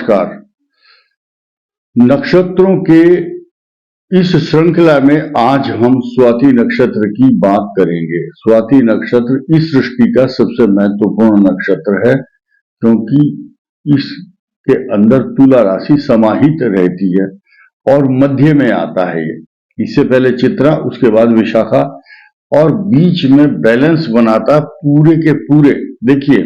नमस्कार। नक्षत्रों के इस श्रृंखला में आज हम स्वाति नक्षत्र की बात करेंगे। स्वाति नक्षत्र इस सृष्टि का सबसे महत्वपूर्ण नक्षत्र है क्योंकि इसके अंदर तुला राशि समाहित रहती है और मध्य में आता है। ये इससे पहले चित्रा, उसके बाद विशाखा और बीच में बैलेंस बनाता पूरे के पूरे। देखिए,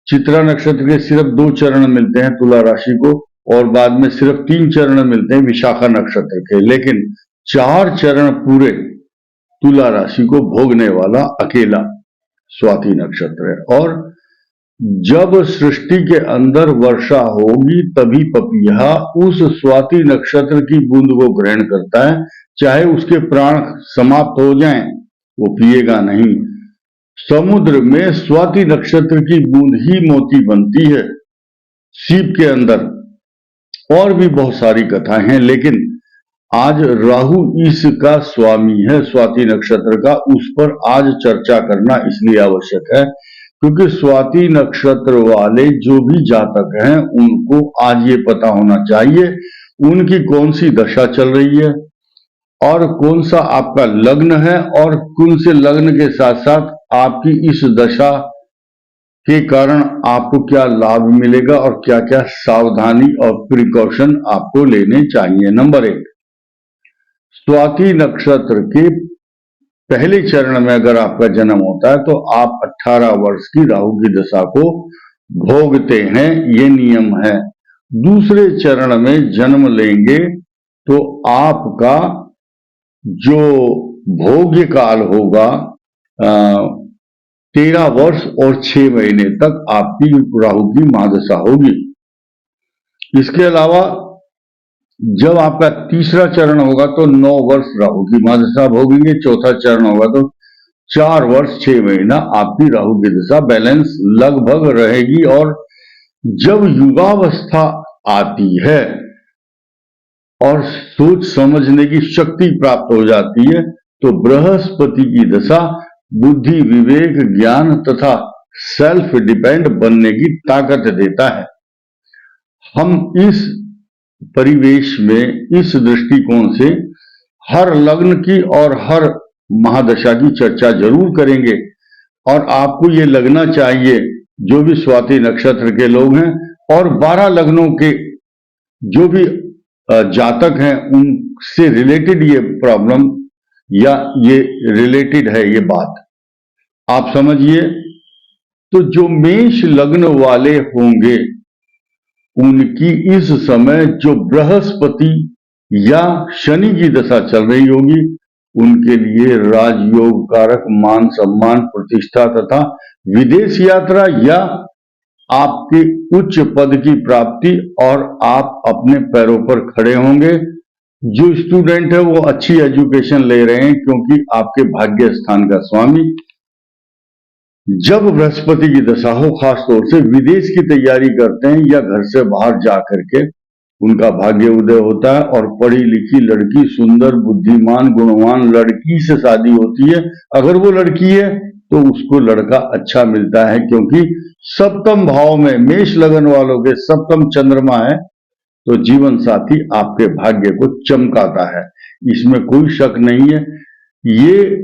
चित्रा नक्षत्र के सिर्फ 2 चरण मिलते हैं तुला राशि को और बाद में सिर्फ 3 चरण मिलते हैं विशाखा नक्षत्र के, लेकिन 4 चरण पूरे तुला राशि को भोगने वाला अकेला स्वाति नक्षत्र है। और जब सृष्टि के अंदर वर्षा होगी तभी पपीहा उस स्वाति नक्षत्र की बूंद को ग्रहण करता है, चाहे उसके प्राण समाप्त हो जाएं, वो पिएगा नहीं। समुद्र में स्वाति नक्षत्र की बूंद ही मोती बनती है, सीप के अंदर और भी बहुत सारी कथाएं हैं, लेकिन आज राहु इसका स्वामी है स्वाति नक्षत्र का, उस पर आज चर्चा करना इसलिए आवश्यक है क्योंकि स्वाति नक्षत्र वाले जो भी जातक हैं उनको आज ये पता होना चाहिए उनकी कौन सी दशा चल रही है और कौन सा आपका लग्न है और कौन से लग्न के साथ साथ आपकी इस दशा के कारण आपको क्या लाभ मिलेगा और क्या क्या सावधानी और प्रिकॉशन आपको लेने चाहिए। नंबर 1, स्वाति नक्षत्र के पहले चरण में अगर आपका जन्म होता है तो आप 18 वर्ष की राहु की दशा को भोगते हैं, ये नियम है। दूसरे चरण में जन्म लेंगे तो आपका जो भोग्य काल होगा 13 वर्ष और 6 महीने तक आपकी राहु की महादशा होगी। इसके अलावा जब आपका तीसरा चरण होगा तो 9 वर्ष राहु की महादशा भोगेंगे, चौथा चरण होगा तो 4 वर्ष 6 महीना आपकी राहु की दशा बैलेंस लगभग रहेगी। और जब युवावस्था आती है और सोच समझने की शक्ति प्राप्त हो जाती है तो बृहस्पति की दशा बुद्धि, विवेक, ज्ञान तथा सेल्फ डिपेंड बनने की ताकत देता है। हम इस परिवेश में इस दृष्टिकोण से हर लग्न की और हर महादशा की चर्चा जरूर करेंगे और आपको ये लगना चाहिए जो भी स्वाति नक्षत्र के लोग हैं और 12 लग्नों के जो भी जातक हैं उनसे रिलेटेड ये प्रॉब्लम या ये रिलेटेड है ये बात आप समझिए। तो जो मेष लग्न वाले होंगे उनकी इस समय जो बृहस्पति या शनि की दशा चल रही होगी उनके लिए राजयोग कारक मान सम्मान प्रतिष्ठा तथा विदेश यात्रा या आपके उच्च पद की प्राप्ति और आप अपने पैरों पर खड़े होंगे। जो स्टूडेंट है वो अच्छी एजुकेशन ले रहे हैं क्योंकि आपके भाग्य स्थान का स्वामी जब बृहस्पति की दशा हो, खास तौर से विदेश की तैयारी करते हैं या घर से बाहर जा करके उनका भाग्य उदय होता है और पढ़ी लिखी लड़की, सुंदर बुद्धिमान गुणवान लड़की से शादी होती है। अगर वो लड़की है तो उसको लड़का अच्छा मिलता है क्योंकि सप्तम भाव में मेष लगन वालों के सप्तम चंद्रमा है तो जीवन साथी आपके भाग्य को चमकाता है, इसमें कोई शक नहीं है। ये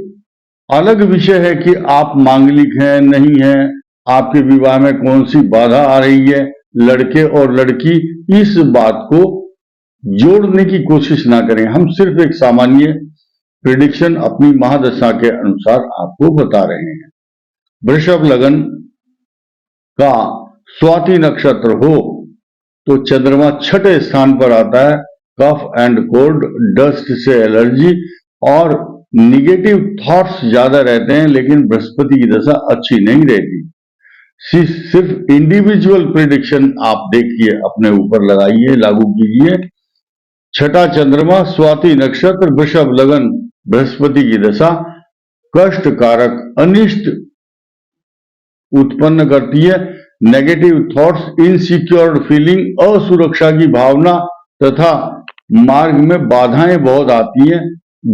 अलग विषय है कि आप मांगलिक हैं नहीं हैं, आपके विवाह में कौन सी बाधा आ रही है, लड़के और लड़की, इस बात को जोड़ने की कोशिश ना करें। हम सिर्फ एक सामान्य प्रेडिक्शन अपनी महादशा के अनुसार आपको बता रहे हैं। वृषभ लगन का स्वाति नक्षत्र हो तो चंद्रमा 6ठे स्थान पर आता है। कफ एंड कोल्ड, डस्ट से एलर्जी और निगेटिव थॉट्स ज्यादा रहते हैं, लेकिन बृहस्पति की दशा अच्छी नहीं रहती। सिर्फ इंडिविजुअल प्रेडिक्शन आप देखिए, अपने ऊपर लगाइए, लागू कीजिए। 6ठा चंद्रमा स्वाति नक्षत्र वृषभ लगन बृहस्पति की दशा कष्ट कारक अनिष्ट उत्पन्न करती है। नेगेटिव थॉट्स, इनसिक्योर्ड फीलिंग, असुरक्षा की भावना तथा मार्ग में बाधाएं बहुत आती हैं।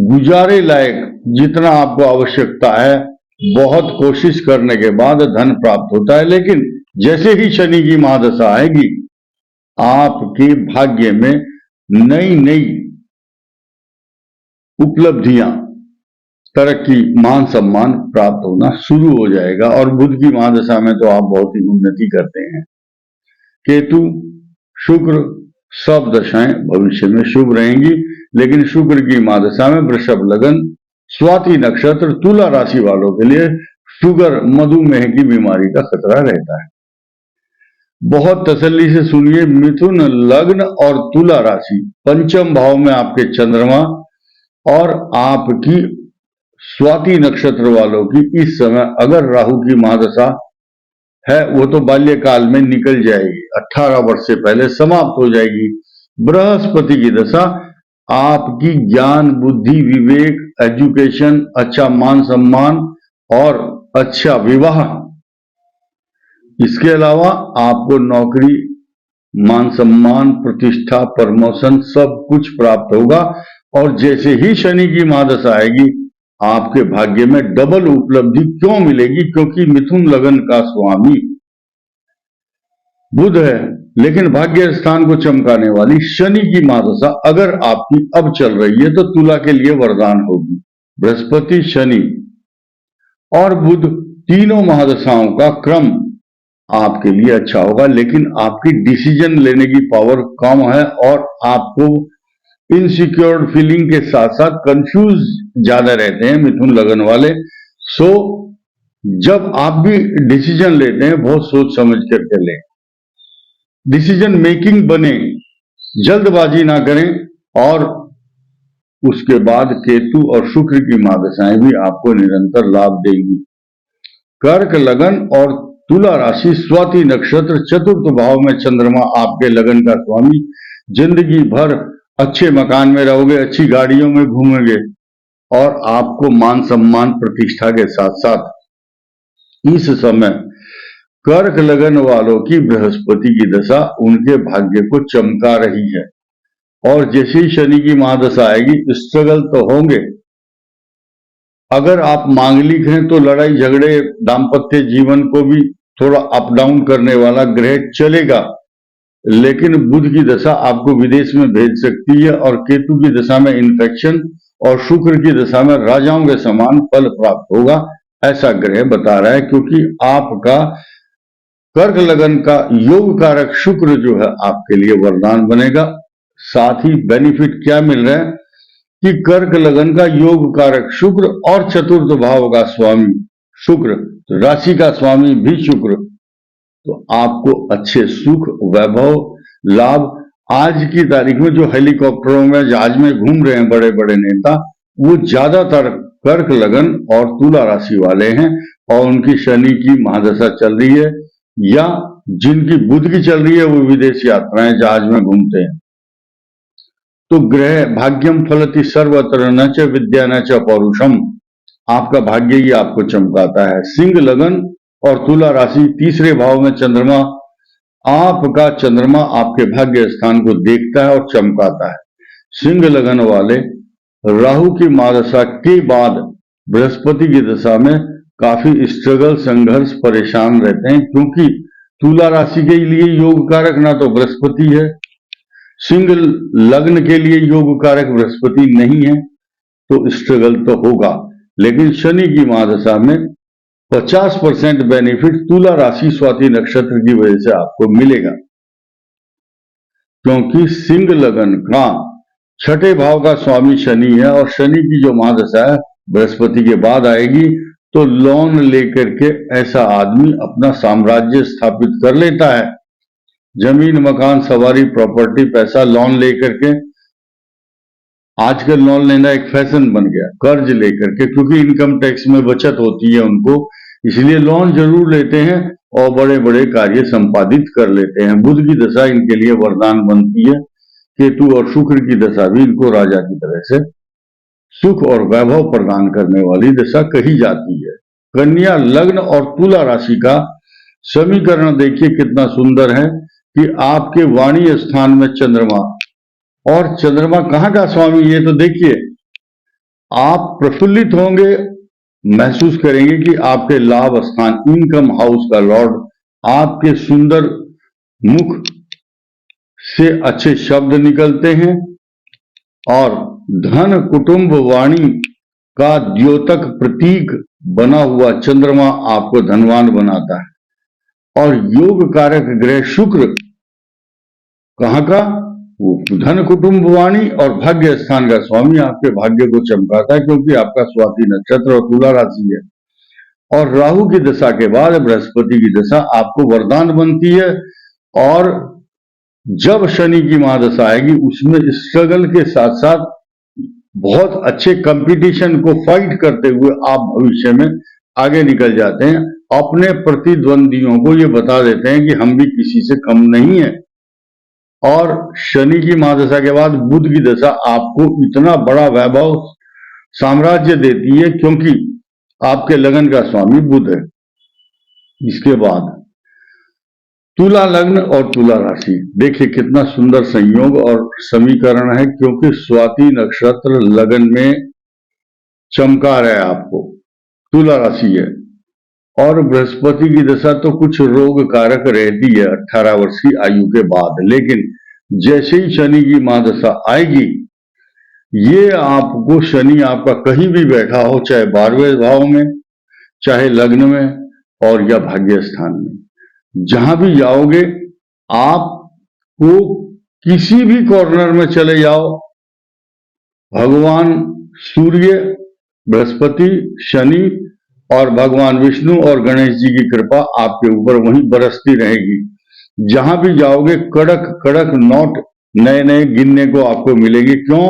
गुजारे लायक जितना आपको आवश्यकता है बहुत कोशिश करने के बाद धन प्राप्त होता है, लेकिन जैसे ही शनि की महादशा आएगी आपके भाग्य में नई नई उपलब्धियां, तरक्की, मान सम्मान प्राप्त होना शुरू हो जाएगा। और बुध की महादशा में तो आप बहुत ही उन्नति करते हैं। केतु, शुक्र, सब दशाएं भविष्य में शुभ रहेंगी, लेकिन शुक्र की महादशा में वृषभ लगन, स्वाति नक्षत्र, तुला राशि वालों के लिए शुगर, मधुमेह की बीमारी का खतरा रहता है। बहुत तसल्ली से सुनिए, मिथुन लग्न और तुला राशि, पंचम भाव में आपके चंद्रमा और आपकी स्वाति नक्षत्र वालों की इस समय अगर राहु की महादशा है, वो तो बाल्यकाल में निकल जाएगी, 18 वर्ष से पहले समाप्त हो जाएगी। बृहस्पति की दशा आपकी ज्ञान, बुद्धि, विवेक, एजुकेशन, अच्छा मान सम्मान और अच्छा विवाह, इसके अलावा आपको नौकरी, मान सम्मान, प्रतिष्ठा, प्रमोशन सब कुछ प्राप्त होगा। और जैसे ही शनि की महादशा आएगी, आपके भाग्य में डबल उपलब्धि क्यों मिलेगी? क्योंकि मिथुन लगन का स्वामी बुध है, लेकिन भाग्य स्थान को चमकाने वाली शनि की महादशा अगर आपकी अब चल रही है तो तुला के लिए वरदान होगी। बृहस्पति, शनि और बुध तीनों महादशाओं का क्रम आपके लिए अच्छा होगा, लेकिन आपकी डिसीजन लेने की पावर कम है और आपको इनसिक्योर फीलिंग के साथ साथ कंफ्यूज ज्यादा रहते हैं मिथुन लगन वाले। सो जब आप भी डिसीजन लेते हैं बहुत सोच समझ करके लें, डिसीजन मेकिंग बने, जल्दबाजी ना करें। और उसके बाद केतु और शुक्र की महादशाएं भी आपको निरंतर लाभ देंगी। कर्क लगन और तुला राशि, स्वाति नक्षत्र, चतुर्थ भाव में चंद्रमा आपके लगन का स्वामी, जिंदगी भर अच्छे मकान में रहोगे, अच्छी गाड़ियों में घूमेंगे और आपको मान सम्मान, प्रतिष्ठा के साथ साथ इस समय कर्क लगन वालों की बृहस्पति की दशा उनके भाग्य को चमका रही है। और जैसे ही शनि की महादशा आएगी, स्ट्रगल तो होंगे। अगर आप मांगलिक हैं तो लड़ाई झगड़े, दाम्पत्य जीवन को भी थोड़ा अप डाउन करने वाला ग्रह चलेगा, लेकिन बुध की दशा आपको विदेश में भेज सकती है और केतु की दशा में इन्फेक्शन और शुक्र की दशा में राजाओं के समान फल प्राप्त होगा, ऐसा ग्रह बता रहा है। क्योंकि आपका कर्क लगन का योग कारक शुक्र जो है आपके लिए वरदान बनेगा। साथ ही बेनिफिट क्या मिल रहा है कि कर्क लगन का योग कारक शुक्र और चतुर्थ भाव का स्वामी शुक्र, तो राशि का स्वामी भी शुक्र, तो आपको अच्छे सुख, वैभव, लाभ। आज की तारीख में जो हेलीकॉप्टरों में, जहाज में घूम रहे हैं बड़े बड़े नेता, वो ज्यादातर कर्क लगन और तुला राशि वाले हैं और उनकी शनि की महादशा चल रही है या जिनकी बुध की चल रही है वो विदेश यात्राएं, जहाज में घूमते हैं। तो ग्रह भाग्यम फलति सर्वत्र न च विद्या न च पौरुषम, आपका भाग्य ही आपको चमकाता है। सिंह लगन और तुला राशि, तीसरे भाव में चंद्रमा, आपका चंद्रमा आपके भाग्य स्थान को देखता है और चमकाता है। सिंह लगन वाले राहु की महादशा के बाद बृहस्पति की दशा में काफी स्ट्रगल, संघर्ष, परेशान रहते हैं, क्योंकि तुला राशि के लिए योग कारक ना तो बृहस्पति है, सिंह लग्न के लिए योग कारक बृहस्पति नहीं है, तो स्ट्रगल तो होगा। लेकिन शनि की महादशा में 50% बेनिफिट तुला राशि, स्वाति नक्षत्र की वजह से आपको मिलेगा, क्योंकि सिंह लगन का छठे भाव का स्वामी शनि है और शनि की जो महादशा है बृहस्पति के बाद आएगी, तो लोन लेकर के ऐसा आदमी अपना साम्राज्य स्थापित कर लेता है। जमीन, मकान, सवारी, प्रॉपर्टी, पैसा लोन लेकर के, आजकल लोन लेना एक फैशन बन गया, कर्ज लेकर के, क्योंकि इनकम टैक्स में बचत होती है उनको, इसलिए लोन जरूर लेते हैं और बड़े बड़े कार्य संपादित कर लेते हैं। बुध की दशा इनके लिए वरदान बनती है। केतु और शुक्र की दशा भी इनको राजा की तरह से सुख और वैभव प्रदान करने वाली दशा कही जाती है। कन्या लग्न और तुला राशि का समीकरण देखिए कितना सुंदर है कि आपके वाणी स्थान में चंद्रमा, और चंद्रमा कहां का स्वामी, ये तो देखिए, आप प्रफुल्लित होंगे, महसूस करेंगे कि आपके लाभ स्थान, इनकम हाउस का लॉर्ड आपके सुंदर मुख से अच्छे शब्द निकलते हैं और धन कुटुंब वाणी का द्योतक प्रतीक बना हुआ चंद्रमा आपको धनवान बनाता है। और योग कारक ग्रह शुक्र कहाँ का, वो धन कुटुंब वाणी और भाग्य स्थान का स्वामी आपके भाग्य को चमकाता है, क्योंकि आपका स्वाति नक्षत्र और तुला राशि है। और राहु की दशा के बाद बृहस्पति की दशा आपको वरदान बनती है। और जब शनि की महादशा आएगी उसमें स्ट्रगल के साथ साथ बहुत अच्छे कंपटीशन को फाइट करते हुए आप भविष्य में आगे निकल जाते हैं। अपने प्रतिद्वंदियों को ये बता देते हैं कि हम भी किसी से कम नहीं है। और शनि की महादशा के बाद बुध की दशा आपको इतना बड़ा वैभव साम्राज्य देती है, क्योंकि आपके लगन का स्वामी बुध है। इसके बाद तुला लग्न और तुला राशि, देखिए कितना सुंदर संयोग और समीकरण है, क्योंकि स्वाति नक्षत्र लगन में चमका रहा है आपको, तुला राशि है। और बृहस्पति की दशा तो कुछ रोग कारक रहती है 18 वर्ष की आयु के बाद, लेकिन जैसे ही शनि की महादशा आएगी, ये आपको शनि आपका कहीं भी बैठा हो, चाहे 12वें भाव में, चाहे लग्न में और या भाग्य स्थान में, जहां भी जाओगे आपको किसी भी कॉर्नर में चले जाओ, भगवान सूर्य, बृहस्पति, शनि और भगवान विष्णु और गणेश जी की कृपा आपके ऊपर वहीं बरसती रहेगी। जहां भी जाओगे कड़क कड़क नोट नए नए गिनने को आपको मिलेंगे। क्यों?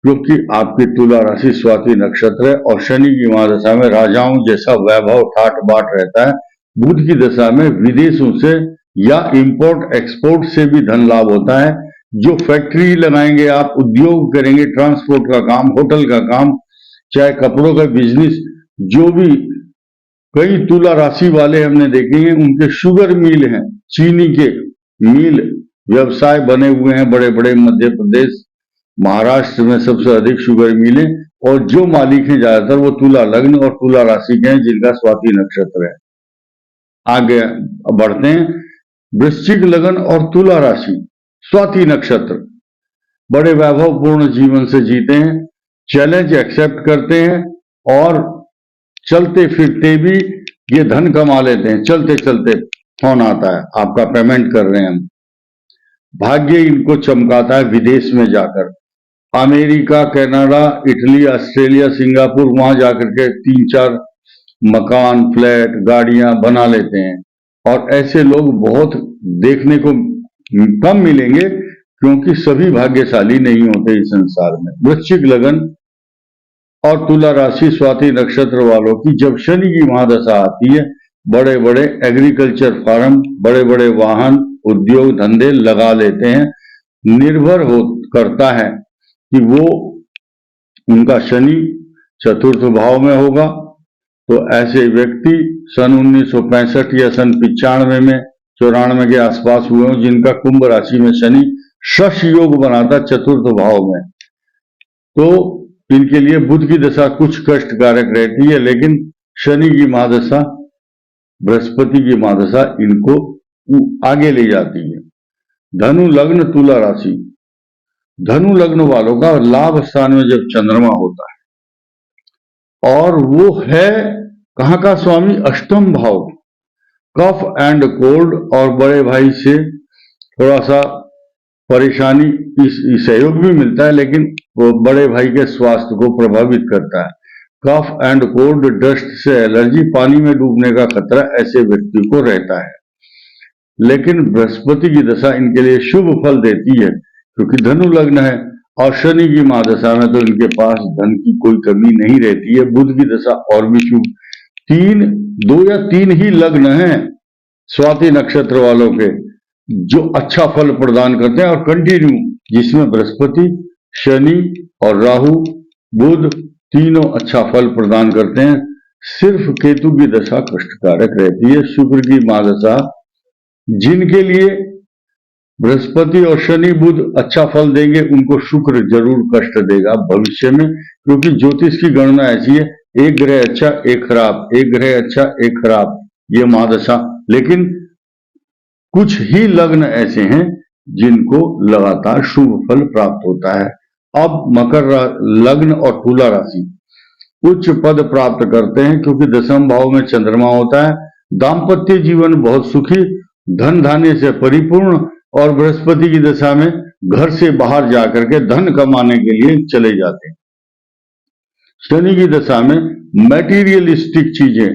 क्योंकि आपकी तुला राशि स्वाति नक्षत्र है और शनि की महादशा में राजाओं जैसा वैभव ठाट बाट रहता है। बुध की दशा में विदेशों से या इंपोर्ट एक्सपोर्ट से भी धन लाभ होता है। जो फैक्ट्री लगाएंगे आप, उद्योग करेंगे, ट्रांसपोर्ट का काम, होटल का काम, चाहे कपड़ों का बिजनेस, जो भी कई तुला राशि वाले हमने देखे हैं उनके शुगर मिल हैं, चीनी के मिल व्यवसाय बने हुए हैं बड़े बड़े। मध्य प्रदेश, महाराष्ट्र में सबसे अधिक शुगर मिले, और जो मालिक हैं ज्यादातर वो तुला लग्न और तुला राशि के हैं, जिनका स्वाति नक्षत्र है। आगे बढ़ते हैं, वृश्चिक लगन और तुला राशि, स्वाति नक्षत्र, बड़े वैभवपूर्ण जीवन से जीते हैं, चैलेंज एक्सेप्ट करते हैं और चलते फिरते भी ये धन कमा लेते हैं। चलते चलते फोन आता है, आपका पेमेंट कर रहे हैं हम। भाग्य इनको चमकाता है विदेश में जाकर, America, Canada, Italy, Australia, Singapore, वहां जाकर के 3-4 मकान, फ्लैट, गाड़ियां बना लेते हैं। और ऐसे लोग बहुत देखने को कम मिलेंगे, क्योंकि सभी भाग्यशाली नहीं होते इस संसार में। वृश्चिक लगन और तुला राशि स्वाति नक्षत्र वालों की जब शनि की महादशा आती है, बड़े बड़े एग्रीकल्चर फार्म, बड़े बड़े वाहन, उद्योग धंधे लगा लेते हैं। निर्भर हो करता है कि वो उनका शनि चतुर्थ भाव में होगा। तो ऐसे व्यक्ति सन 1965 या सन 95 में, 94 के आसपास हुए हों, जिनका कुंभ राशि में शनि शश योग बनाता चतुर्थ भाव में, तो इनके लिए बुध की दशा कुछ कष्टकारक रहती है, लेकिन शनि की महादशा, बृहस्पति की महादशा इनको आगे ले जाती है। धनु लग्न तुला राशि, धनु लग्न वालों का लाभ स्थान में जब चंद्रमा होता है, और वो है कहां का स्वामी, अष्टम भाव, कफ एंड कोल्ड और बड़े भाई से थोड़ा सा परेशानी, इस सहयोग भी मिलता है, लेकिन वो बड़े भाई के स्वास्थ्य को प्रभावित करता है। कफ एंड कोल्ड, डस्ट से एलर्जी, पानी में डूबने का खतरा ऐसे व्यक्ति को रहता है। लेकिन बृहस्पति की दशा इनके लिए शुभ फल देती है, क्योंकि धनु लग्न है, और शनि की महादशा में तो इनके पास धन की कोई कमी नहीं रहती है। बुध की दशा और भी शुभ, 2 या 3 ही लग्न हैं स्वाति नक्षत्र वालों के जो अच्छा फल प्रदान करते हैं और कंटिन्यू, जिसमें बृहस्पति, शनि और राहु, बुध तीनों अच्छा फल प्रदान करते हैं। सिर्फ केतु की दशा कष्टकारक रहती है। शुक्र की महादशा, जिनके लिए बृहस्पति और शनि बुध अच्छा फल देंगे, उनको शुक्र जरूर कष्ट देगा भविष्य में, क्योंकि ज्योतिष की गणना ऐसी है, एक ग्रह अच्छा एक खराब, एक ग्रह अच्छा एक खराब, ये महादशा। लेकिन कुछ ही लग्न ऐसे हैं जिनको लगातार शुभ फल प्राप्त होता है। अब मकर लग्न और तुला राशि उच्च पद प्राप्त करते हैं क्योंकि दशम भाव में चंद्रमा होता है। दाम्पत्य जीवन बहुत सुखी, धन धान्य से परिपूर्ण और बृहस्पति की दशा में घर से बाहर जाकर के धन कमाने के लिए चले जाते हैं। शनि की दशा में मैटीरियलिस्टिक चीजें,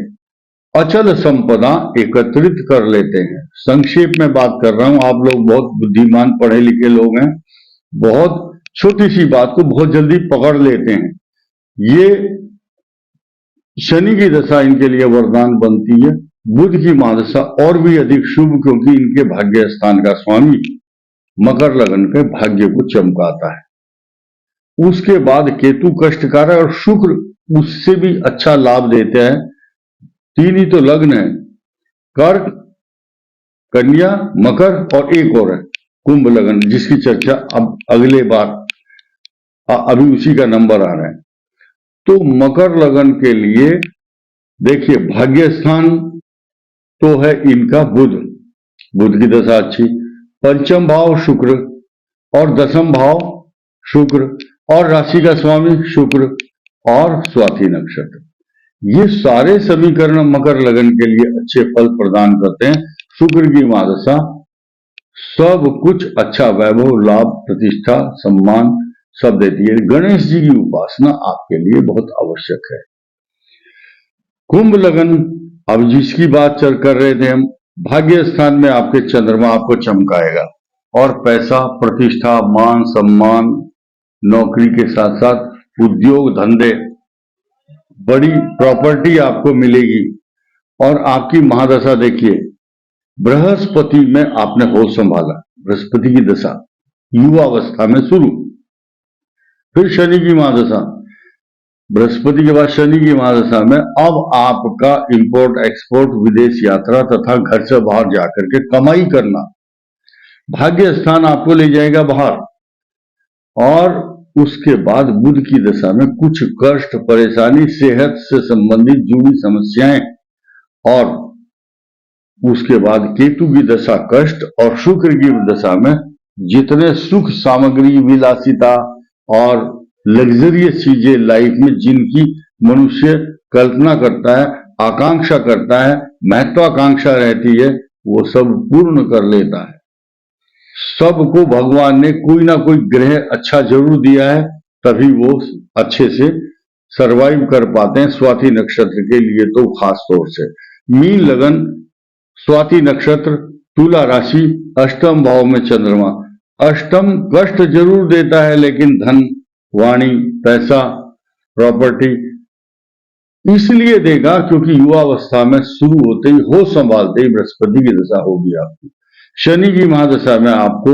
अचल संपदा एकत्रित कर लेते हैं। संक्षेप में बात कर रहा हूं, आप लोग बहुत बुद्धिमान पढ़े लिखे लोग हैं, बहुत छोटी सी बात को बहुत जल्दी पकड़ लेते हैं। ये शनि की दशा इनके लिए वरदान बनती है। बुध की महादशा और भी अधिक शुभ क्योंकि इनके भाग्य स्थान का स्वामी मकर लगन के भाग्य को चमकाता है। उसके बाद केतु कष्टकारक और शुक्र उससे भी अच्छा लाभ देते हैं। 3 ही तो लग्न है, कर्क, कन्या, मकर और एक और है कुंभ लगन, जिसकी चर्चा अब अगले बार अभी उसी का नंबर आ रहा है। तो मकर लगन के लिए देखिए भाग्य स्थान तो है इनका बुध, बुध की दशा अच्छी, पंचम भाव शुक्र और दशम भाव शुक्र और राशि का स्वामी शुक्र और स्वाति नक्षत्र, ये सारे समीकरण मकर लगन के लिए अच्छे फल प्रदान करते हैं। शुक्र की महादशा सब कुछ अच्छा, वैभव, लाभ, प्रतिष्ठा, सम्मान सब देती है। गणेश जी की उपासना आपके लिए बहुत आवश्यक है। कुंभ लगन, अब जिसकी बात कर रहे थे हम, भाग्य स्थान में आपके चंद्रमा आपको चमकाएगा और पैसा, प्रतिष्ठा, मान सम्मान, नौकरी के साथ साथ उद्योग धंधे, बड़ी प्रॉपर्टी आपको मिलेगी। और आपकी महादशा देखिए, बृहस्पति में आपने होश संभाला, बृहस्पति की दशा युवावस्था में शुरू, फिर शनि की महादशा, बृहस्पति के बाद शनि की महादशा में अब आपका इंपोर्ट एक्सपोर्ट, विदेश यात्रा तथा घर से बाहर जाकर के कमाई करना, भाग्य स्थान आपको ले जाएगा बाहर। और उसके बाद बुध की दशा में कुछ कष्ट, परेशानी, सेहत से संबंधित जुड़ी समस्याएं, और उसके बाद केतु की दशा कष्ट, और शुक्र की दशा में जितने सुख सामग्री, विलासिता और लग्जरियस चीजें लाइफ में जिनकी मनुष्य कल्पना करता है, आकांक्षा करता है, महत्वाकांक्षा रहती है, वो सब पूर्ण कर लेता है। सबको भगवान ने कोई ना कोई ग्रह अच्छा जरूर दिया है, तभी वो अच्छे से सरवाइव कर पाते हैं। स्वाति नक्षत्र के लिए तो खास तौर से। मीन लगन, स्वाति नक्षत्र, तुला राशि, अष्टम भाव में चंद्रमा। अष्टम कष्ट जरूर देता है लेकिन धन, वाणी, पैसा, प्रॉपर्टी इसलिए देगा क्योंकि युवावस्था में शुरू होते ही, होश संभालते ही बृहस्पति की दशा होगी आपकी। शनि की महादशा में आपको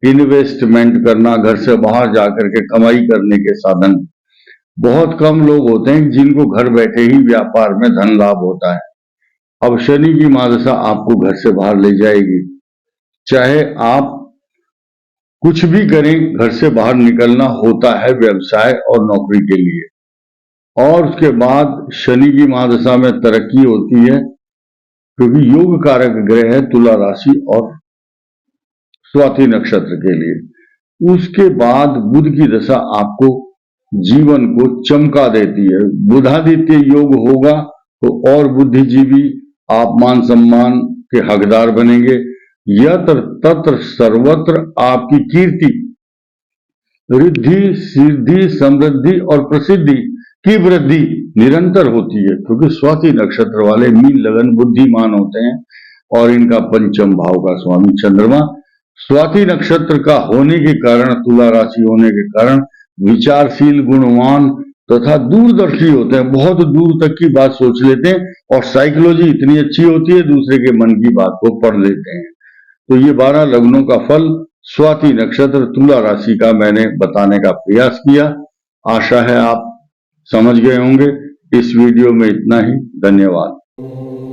इन्वेस्टमेंट करना, घर से बाहर जाकर के कमाई करने के साधन, बहुत कम लोग होते हैं जिनको घर बैठे ही व्यापार में धन लाभ होता है। अब शनि की महादशा आपको घर से बाहर ले जाएगी, चाहे आप कुछ भी करें, घर से बाहर निकलना होता है व्यवसाय और नौकरी के लिए। और उसके बाद शनि की महादशा में तरक्की होती है क्योंकि योग कारक ग्रह है तुला राशि और स्वाति नक्षत्र के लिए। उसके बाद बुध की दशा आपको जीवन को चमका देती है। बुधादित्य योग होगा तो और बुद्धिजीवी, आप मान सम्मान के हकदार बनेंगे। यत्र तत्र सर्वत्र आपकी कीर्ति, रिद्धि, सिद्धि, समृद्धि और प्रसिद्धि की वृद्धि निरंतर होती है क्योंकि स्वाति नक्षत्र वाले मीन लगन बुद्धिमान होते हैं और इनका पंचम भाव का स्वामी चंद्रमा स्वाति नक्षत्र का होने के कारण, तुला राशि होने के कारण विचारशील, गुणवान तथा दूरदर्शी होते हैं। बहुत दूर तक की बात सोच लेते हैं और साइकोलॉजी इतनी अच्छी होती है, दूसरे के मन की बात को पढ़ लेते हैं। तो ये 12 लग्नों का फल स्वाति नक्षत्र तुला राशि का मैंने बताने का प्रयास किया। आशा है आप समझ गए होंगे। इस वीडियो में इतना ही। धन्यवाद।